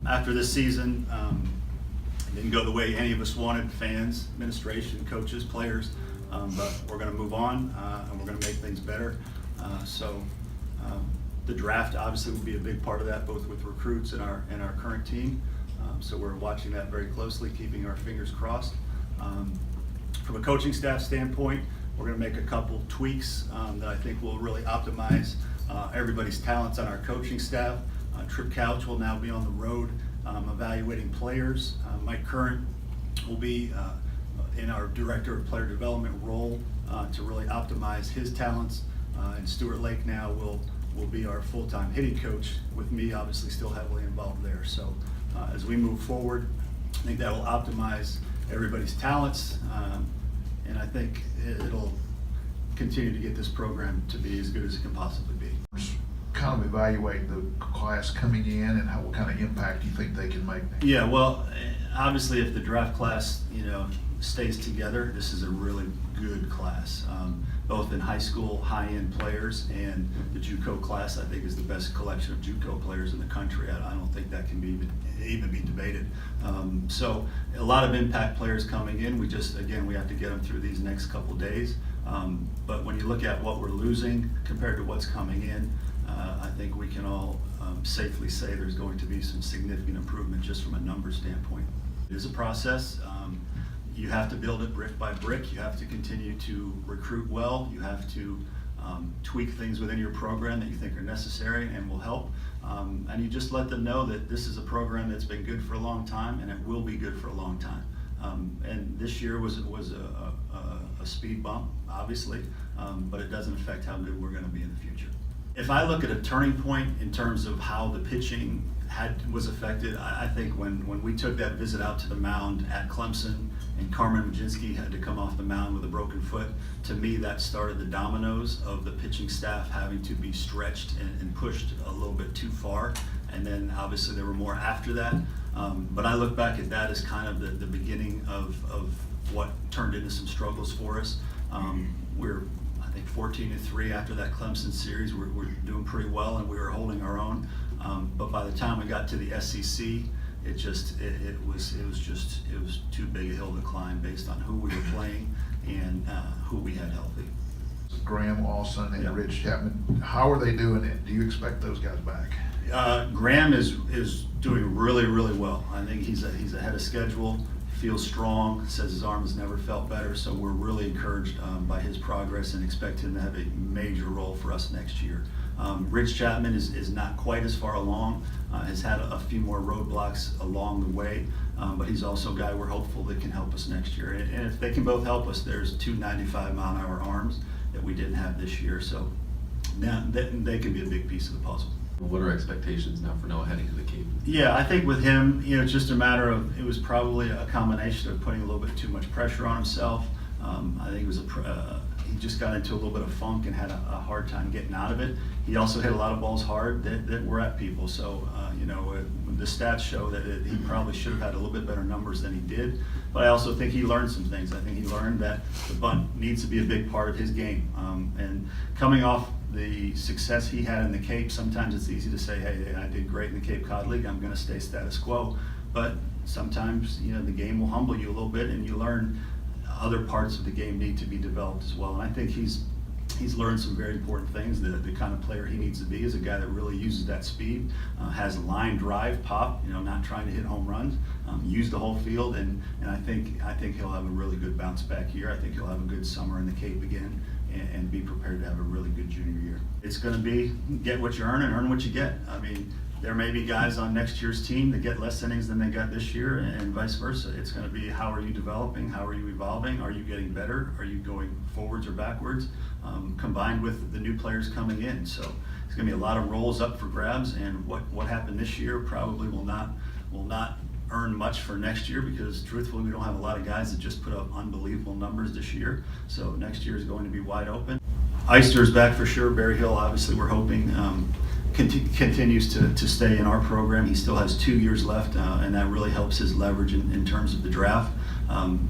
After this season, it didn't go the way any of us wanted, fans, administration, coaches, players, but we're going to move on and we're going to make things better. The draft obviously will be a big part of that, both with recruits and our current team. So we're watching that very closely, keeping our fingers crossed. From a coaching staff standpoint, we're going to make a couple tweaks that I think will really optimize everybody's talents on our coaching staff. Trip Couch will now be on the road evaluating players. Mike Current will be in our Director of Player Development role to really optimize his talents. And Stuart Lake now will be our full-time hitting coach, with me obviously still heavily involved there. So as we move forward, I think that will optimize everybody's talents, and I think it'll continue to get this program to be as good as it can possibly be. Kind of evaluate the class coming in and what kind of impact you think they can make. Yeah, well, obviously if the draft class, stays together, this is a really good class, both in high school high-end players, and the JUCO class I think is the best collection of JUCO players in the country. I don't think that can be even be debated. So a lot of impact players coming in. We have to get them through these next couple days. But when you look at what we're losing compared to what's coming in, I think we can all safely say there's going to be some significant improvement just from a numbers standpoint. It is a process. You have to build it brick by brick. You have to continue to recruit well. You have to tweak things within your program that you think are necessary and will help. And you just let them know that this is a program that's been good for a long time and it will be good for a long time. And this year was a speed bump, obviously, but it doesn't affect how good we're going to be in the future. If I look at a turning point in terms of how the pitching was affected, I think when we took that visit out to the mound at Clemson and Carmen Majinski had to come off the mound with a broken foot, to me that started the dominoes of the pitching staff having to be stretched and pushed a little bit too far. And then obviously there were more after that. But I look back at that as kind of the beginning of what turned into some struggles for us. We're I think 14-3 after that Clemson series. We're doing pretty well and we were holding our own. But by the time we got to the SEC, it was too big a hill to climb based on who we were playing and who we had healthy. Graham Lawson and Rich Chapman, how are they doing it? Do you expect those guys back? Graham is doing really, really well. I think he's ahead of schedule. Feels strong, says his arm has never felt better, so we're really encouraged by his progress and expect him to have a major role for us next year. Rich Chapman is not quite as far along, has had a few more roadblocks along the way, but he's also a guy we're hopeful that can help us next year. And if they can both help us, there's 2 95-mile-an-hour arms that we didn't have this year, so now they can be a big piece of the puzzle. What are expectations now for Noah heading to the Cape? Yeah, I think with him, it's just a matter of, it was probably a combination of putting a little bit too much pressure on himself. I think it was he just got into a little bit of funk and had a hard time getting out of it. He also hit a lot of balls hard that were at people. So, the stats show that he probably should have had a little bit better numbers than he did. But I also think he learned some things. I think he learned that the bunt needs to be a big part of his game. And coming off the success he had in the Cape, sometimes it's easy to say, hey, I did great in the Cape Cod League, I'm going to stay status quo. But sometimes, the game will humble you a little bit and you learn other parts of the game need to be developed as well. And I think he's learned some very important things. The kind of player he needs to be is a guy that really uses that speed, has line drive, pop, not trying to hit home runs, use the whole field, and I think he'll have a really good bounce back year. I think he'll have a good summer in the Cape again and be prepared to have a really good junior year. It's going to be get what you earn and earn what you get. I mean, there may be guys on next year's team that get less innings than they got this year and vice versa. It's going to be how are you developing, how are you evolving, are you getting better, are you going forwards or backwards, combined with the new players coming in. So it's going to be a lot of roles up for grabs, and what happened this year probably will not earn much for next year, because truthfully we don't have a lot of guys that just put up unbelievable numbers this year. So next year is going to be wide open. Eister's back for sure. Barry Hill, obviously we're hoping continues to stay in our program. He still has 2 years left, and that really helps his leverage in terms of the draft.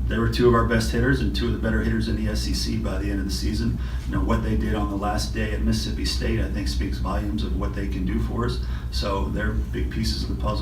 They were 2 of our best hitters and 2 of the better hitters in the SEC by the end of the season. What they did on the last day at Mississippi State, I think, speaks volumes of what they can do for us. So they're big pieces of the puzzle.